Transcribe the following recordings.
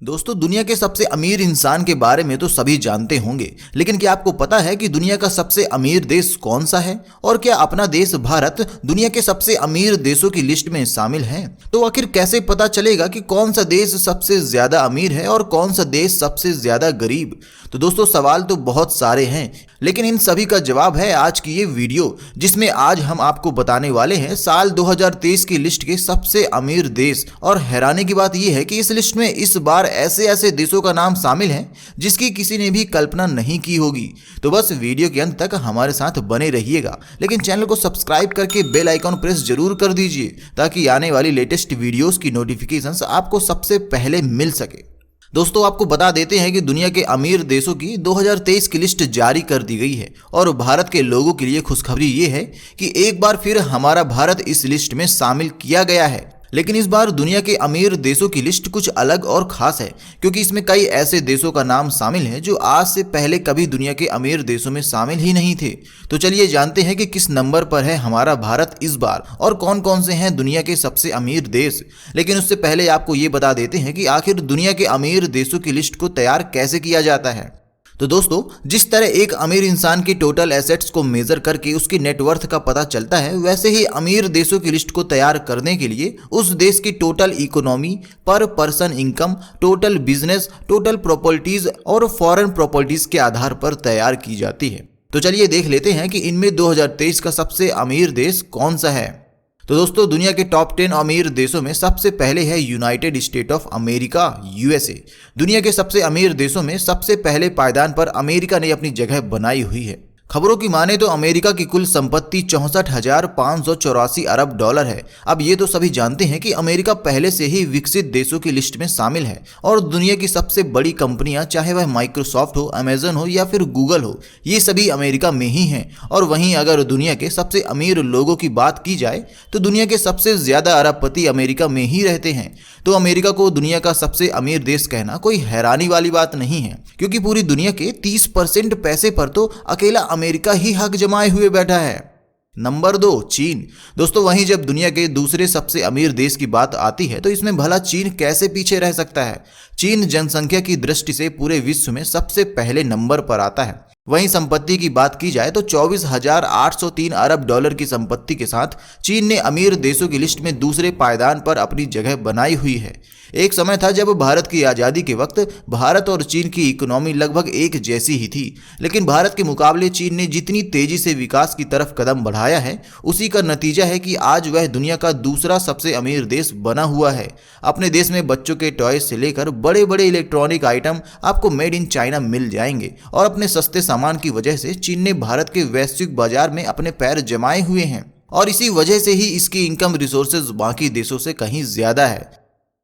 दोस्तों, दुनिया के सबसे अमीर इंसान के बारे में तो सभी जानते होंगे, लेकिन क्या आपको पता है कि दुनिया का सबसे अमीर देश कौन सा है? और क्या अपना देश भारत दुनिया के सबसे अमीर देशों की लिस्ट में शामिल है? तो आखिर कैसे पता चलेगा कि कौन सा देश सबसे ज्यादा अमीर है और कौन सा देश सबसे ज्यादा गरीब? तो दोस्तों, सवाल तो बहुत सारे हैं, लेकिन इन सभी का जवाब है आज की ये वीडियो, जिसमें आज हम आपको बताने वाले हैं साल 2023 की लिस्ट के सबसे अमीर देश। और हैरानी की बात यह है कि इस लिस्ट में इस बार ऐसे ऐसे देशों का नाम शामिल है जिसकी किसी ने भी कल्पना नहीं की होगी। तो बस वीडियो के अंत तक हमारे साथ बने रहिएगा, लेकिन चैनल को सब्सक्राइब करके बेल आइकॉन प्रेस जरूर कर दीजिए ताकि आने वाली लेटेस्ट वीडियोस की नोटिफिकेशंस आपको सबसे पहले मिल सके। दोस्तों, आपको बता देते हैं कि दुनिया के अमीर देशों की 2023 की लिस्ट जारी कर दी गई है और भारत के लोगों के लिए खुशखबरी ये है कि एक बार फिर हमारा भारत इस लिस्ट में शामिल किया गया है। लेकिन इस बार दुनिया के अमीर देशों की लिस्ट कुछ अलग और खास है, क्योंकि इसमें कई ऐसे देशों का नाम शामिल है जो आज से पहले कभी दुनिया के अमीर देशों में शामिल ही नहीं थे। तो चलिए जानते हैं कि किस नंबर पर है हमारा भारत इस बार और कौन कौन से हैं दुनिया के सबसे अमीर देश। लेकिन उससे पहले आपको ये बता देते हैं कि आखिर दुनिया के अमीर देशों की लिस्ट को तैयार कैसे किया जाता है। तो दोस्तों, जिस तरह एक अमीर इंसान की टोटल एसेट्स को मेजर करके उसकी नेटवर्थ का पता चलता है, वैसे ही अमीर देशों की लिस्ट को तैयार करने के लिए उस देश की टोटल इकोनॉमी, पर person income, total business, total properties और फॉरेन प्रॉपर्टीज के आधार पर तैयार की जाती है। तो चलिए देख लेते हैं कि इनमें 2023 का सबसे अमीर देश कौन सा है। तो दोस्तों, दुनिया के टॉप 10 अमीर देशों में सबसे पहले है United state of America, USA. दुनिया के सबसे अमीर देशों में सबसे पहले पायदान पर अमेरिका ने अपनी जगह बनाई हुई है। खबरों की माने तो अमेरिका की कुल संपत्ति 64,584 अरब डॉलर है। अब ये तो सभी जानते हैं कि अमेरिका पहले से ही विकसित देशों की लिस्ट में शामिल है और दुनिया की सबसे बड़ी कंपनियां, चाहे वह माइक्रोसॉफ्ट हो, अमेजन हो या फिर गूगल हो, ये सभी अमेरिका में ही हैं। और वहीं अगर दुनिया के सबसे अमीर लोगों की बात की जाए तो दुनिया के सबसे ज्यादा अरबपति अमेरिका में ही रहते हैं। तो अमेरिका को दुनिया का सबसे अमीर देश कहना कोई हैरानी वाली बात नहीं है, क्योंकि पूरी दुनिया के 30% पैसे पर तो अकेला अमेरिका ही हक जमाए हुए बैठा है। नंबर 2, चीन। दोस्तों, वहीं जब दुनिया के दूसरे सबसे अमीर देश की बात आती है तो इसमें भला चीन कैसे पीछे रह सकता है। चीन जनसंख्या की दृष्टि से पूरे विश्व में सबसे पहले नंबर पर आता है। वहीं संपत्ति की बात की जाए तो 24,803 अरब डॉलर की संपत्ति के साथ चीन ने अमीर देशों की लिस्ट में दूसरे पायदान पर अपनी जगह बनाई हुई है। एक समय था जब भारत की आज़ादी के वक्त भारत और चीन की इकोनॉमी लगभग एक जैसी ही थी, लेकिन भारत के मुकाबले चीन ने जितनी तेजी से विकास की तरफ कदम बढ़ाया है, उसी का नतीजा है कि आज वह दुनिया का दूसरा सबसे अमीर देश बना हुआ है। अपने देश में बच्चों के टॉयज से लेकर बड़े बड़े इलेक्ट्रॉनिक आइटम आपको मेड इन चाइना मिल जाएंगे और अपने सस्ते सामान की वजह से चीन ने भारत के वैश्विक बाजार में अपने पैर जमाए हुए हैं और इसी वजह से ही इसकी इनकम रिसोर्सेज बाकी देशों से कहीं ज्यादा है।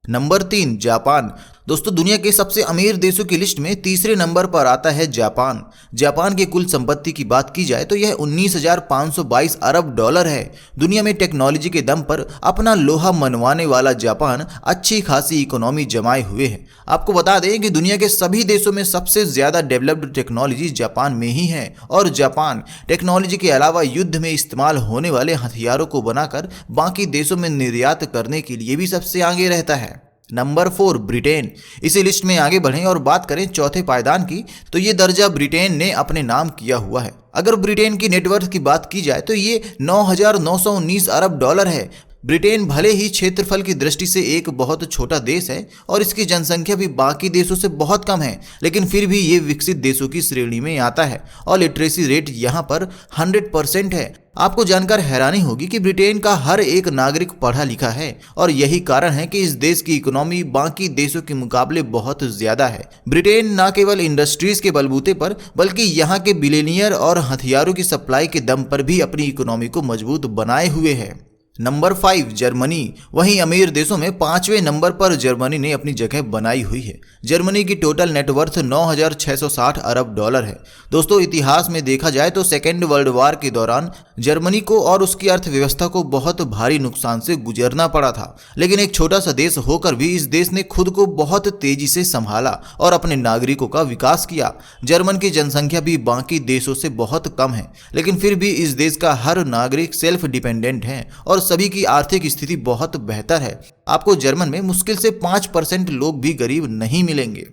Number 3, Japan. दोस्तों, दुनिया के सबसे अमीर देशों की लिस्ट में तीसरे नंबर पर आता है जापान। जापान की कुल संपत्ति की बात की जाए तो यह 19,522 अरब डॉलर है। दुनिया में टेक्नोलॉजी के दम पर अपना लोहा मनवाने वाला जापान अच्छी खासी इकोनॉमी जमाए हुए है। आपको बता दें कि दुनिया के सभी देशों में सबसे ज्यादा डेवलप्ड टेक्नोलॉजी जापान में ही है और जापान टेक्नोलॉजी के अलावा युद्ध में इस्तेमाल होने वाले हथियारों को बनाकर बाकी देशों में निर्यात करने के लिए भी सबसे आगे रहता है। Number 4, Britain. इसी लिस्ट में आगे बढ़ें और बात करें चौथे पायदान की, तो ये दर्जा ब्रिटेन ने अपने नाम किया हुआ है। अगर ब्रिटेन की नेटवर्थ की बात की जाए तो ये 9,919 अरब डॉलर है। ब्रिटेन भले ही क्षेत्रफल की दृष्टि से एक बहुत छोटा देश है और इसकी जनसंख्या भी बाकी देशों से बहुत कम है, लेकिन फिर भी ये विकसित देशों की श्रेणी में आता है और लिटरेसी रेट यहाँ पर 100% है। आपको जानकर हैरानी होगी कि ब्रिटेन का हर एक नागरिक पढ़ा लिखा है और यही कारण है कि इस देश की इकोनॉमी बाकी देशों के मुकाबले बहुत ज्यादा है। ब्रिटेन न केवल इंडस्ट्रीज के बलबूते पर बल्कि यहाँ के बिलियनियर और हथियारों की सप्लाई के दम पर भी अपनी इकोनॉमी को मजबूत बनाए हुए है। Number 5, Germany. वहीं अमीर देशों में 5वें नंबर पर जर्मनी ने अपनी जगह बनाई हुई है। जर्मनी की टोटल नेटवर्थ 9,660 अरब डॉलर है। दोस्तों, इतिहास में देखा जाए तो सेकेंड वर्ल्ड वॉर के दौरान जर्मनी को और उसकी अर्थव्यवस्था को बहुत भारी नुकसान से गुजरना पड़ा था, लेकिन एक छोटा सा देश होकर भी इस देश ने खुद को बहुत तेजी से संभाला और अपने नागरिकों का विकास किया। जर्मन की जनसंख्या भी बाकी देशों से बहुत कम है, लेकिन फिर भी इस देश का हर नागरिक सेल्फ डिपेंडेंट है और सभी की आर्थिक स्थिति बहुत बेहतर है। आपको जर्मन में मुश्किल से 5% लोग भी गरीब नहीं मिलेंगे।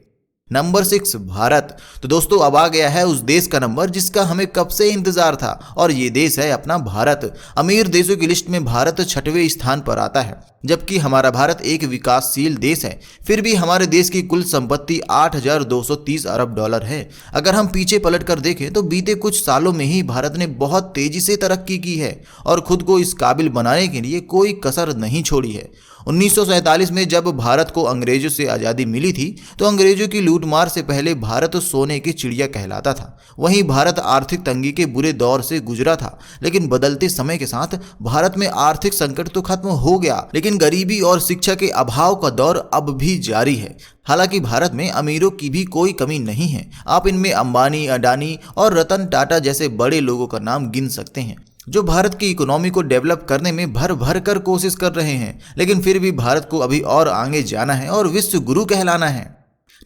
नंबर 6 भारत। तो दोस्तों अब आ गया है उस देश का नंबर जिसका हमें कब से इंतजार था, और ये देश है अपना भारत। अमीर देशों की लिस्ट में भारत 6वें स्थान पर आता है। जबकि हमारा भारत एक विकासशील देश है, फिर भी हमारे देश की कुल संपत्ति 8,230 अरब डॉलर है। अगर हम पीछे पलट कर देखें तो बीते कुछ सालों में ही भारत ने बहुत तेजी से तरक्की की है और खुद को इस काबिल बनाने के लिए कोई कसर नहीं छोड़ी है। 1947 में जब भारत को अंग्रेजों से आज़ादी मिली थी तो अंग्रेजों की लूटमार से पहले भारत सोने की चिड़िया कहलाता था। वहीं भारत आर्थिक तंगी के बुरे दौर से गुजरा था, लेकिन बदलते समय के साथ भारत में आर्थिक संकट तो खत्म हो गया, लेकिन गरीबी और शिक्षा के अभाव का दौर अब भी जारी है। हालांकि भारत में अमीरों की भी कोई कमी नहीं है। आप इनमें अंबानी, अडानी और रतन टाटा जैसे बड़े लोगों का नाम गिन सकते हैं जो भारत की इकोनॉमी को डेवलप करने में भर भर कर कोशिश कर रहे हैं, लेकिन फिर भी भारत को अभी और आगे जाना है और विश्व गुरु कहलाना है।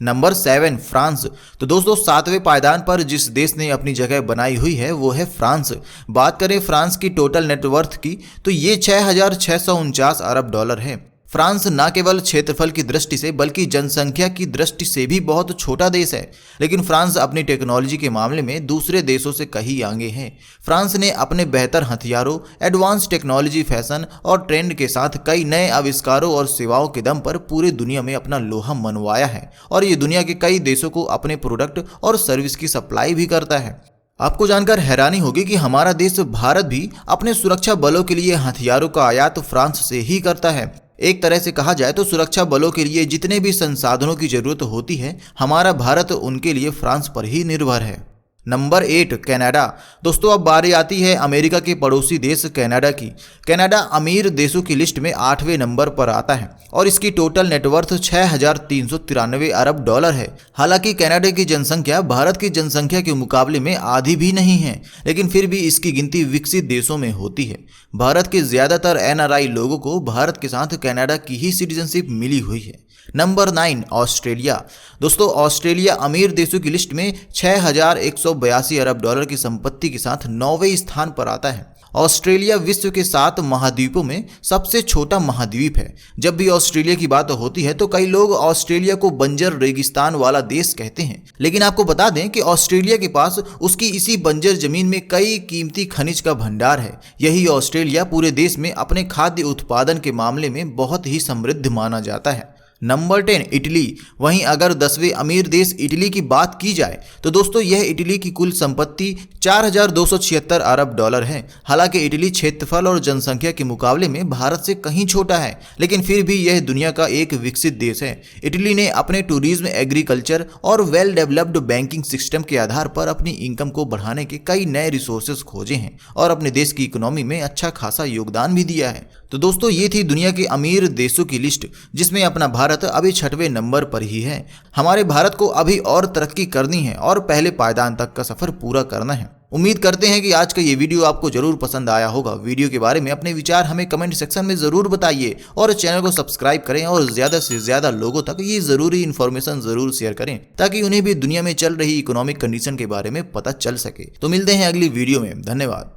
Number 7 France. तो दोस्तों 7वें पायदान पर जिस देश ने अपनी जगह बनाई हुई है वो है फ्रांस। बात करें फ्रांस की टोटल नेटवर्थ की तो ये 6,649 अरब डॉलर है। फ्रांस न केवल क्षेत्रफल की दृष्टि से बल्कि जनसंख्या की दृष्टि से भी बहुत छोटा देश है, लेकिन फ्रांस अपनी टेक्नोलॉजी के मामले में दूसरे देशों से कहीं आगे है। फ्रांस ने अपने बेहतर हथियारों, एडवांस टेक्नोलॉजी, फैशन और ट्रेंड के साथ कई नए आविष्कारों और सेवाओं के दम पर पूरी दुनिया में अपना लोहा मनवाया है और ये दुनिया के कई देशों को अपने प्रोडक्ट और सर्विस की सप्लाई भी करता है। आपको जानकर हैरानी होगी कि हमारा देश भारत भी अपने सुरक्षा बलों के लिए हथियारों का आयात फ्रांस से ही करता है। एक तरह से कहा जाए तो सुरक्षा बलों के लिए जितने भी संसाधनों की जरूरत होती है, हमारा भारत उनके लिए फ्रांस पर ही निर्भर है। Number 8 Canada. दोस्तों अब बारी आती है अमेरिका के पड़ोसी देश कनाडा की। कनाडा अमीर देशों की लिस्ट में 8वें नंबर पर आता है और इसकी टोटल नेटवर्थ 6,393 अरब डॉलर है। हालांकि कनाडा की जनसंख्या भारत की जनसंख्या के मुकाबले में आधी भी नहीं है, लेकिन फिर भी इसकी गिनती विकसित देशों में होती है। भारत के ज्यादातर NRI लोगों को भारत के साथ कनाडा की ही सिटीजनशिप मिली हुई है। Number 9 Australia. दोस्तों ऑस्ट्रेलिया अमीर देशों की लिस्ट में 6,182 अरब डॉलर की संपत्ति के साथ 9वें स्थान पर आता है। ऑस्ट्रेलिया विश्व के 7 महाद्वीपों में सबसे छोटा महाद्वीप है। जब भी ऑस्ट्रेलिया की बात होती है तो कई लोग ऑस्ट्रेलिया को बंजर रेगिस्तान वाला देश कहते हैं, लेकिन आपको बता दें कि ऑस्ट्रेलिया के पास उसकी इसी बंजर जमीन में कई कीमती खनिज का भंडार है। यही ऑस्ट्रेलिया पूरे देश में अपने खाद्य उत्पादन के मामले में बहुत ही समृद्ध माना जाता है। Number 10 Italy. वहीं अगर 10वें अमीर देश इटली की बात की जाए तो दोस्तों यह इटली की कुल संपत्ति 4,276 अरब डॉलर है। हालांकि इटली क्षेत्रफल और जनसंख्या के मुकाबले में भारत से कहीं छोटा है, लेकिन फिर भी यह दुनिया का एक विकसित देश है। इटली ने अपने टूरिज्म, एग्रीकल्चर और वेल डेवलप्ड बैंकिंग सिस्टम के आधार पर अपनी इनकम को बढ़ाने के कई नए रिसोर्सेज खोजे हैं और अपने देश की इकोनॉमी में अच्छा खासा योगदान भी दिया है। तो दोस्तों ये थी दुनिया के अमीर देशों की लिस्ट, जिसमें अपना भारत अभी 6वें नंबर पर ही है। हमारे भारत को अभी और तरक्की करनी है और पहले पायदान तक का सफर पूरा करना है। उम्मीद करते हैं कि आज का ये वीडियो आपको जरूर पसंद आया होगा। वीडियो के बारे में अपने विचार हमें कमेंट सेक्शन में जरूर बताइए और चैनल को सब्सक्राइब करें और ज्यादा से ज्यादा लोगों तक ये जरूरी इन्फॉर्मेशन जरूर शेयर करें ताकि उन्हें भी दुनिया में चल रही इकोनॉमिक कंडीशन के बारे में पता चल सके। तो मिलते हैं अगली वीडियो में। धन्यवाद।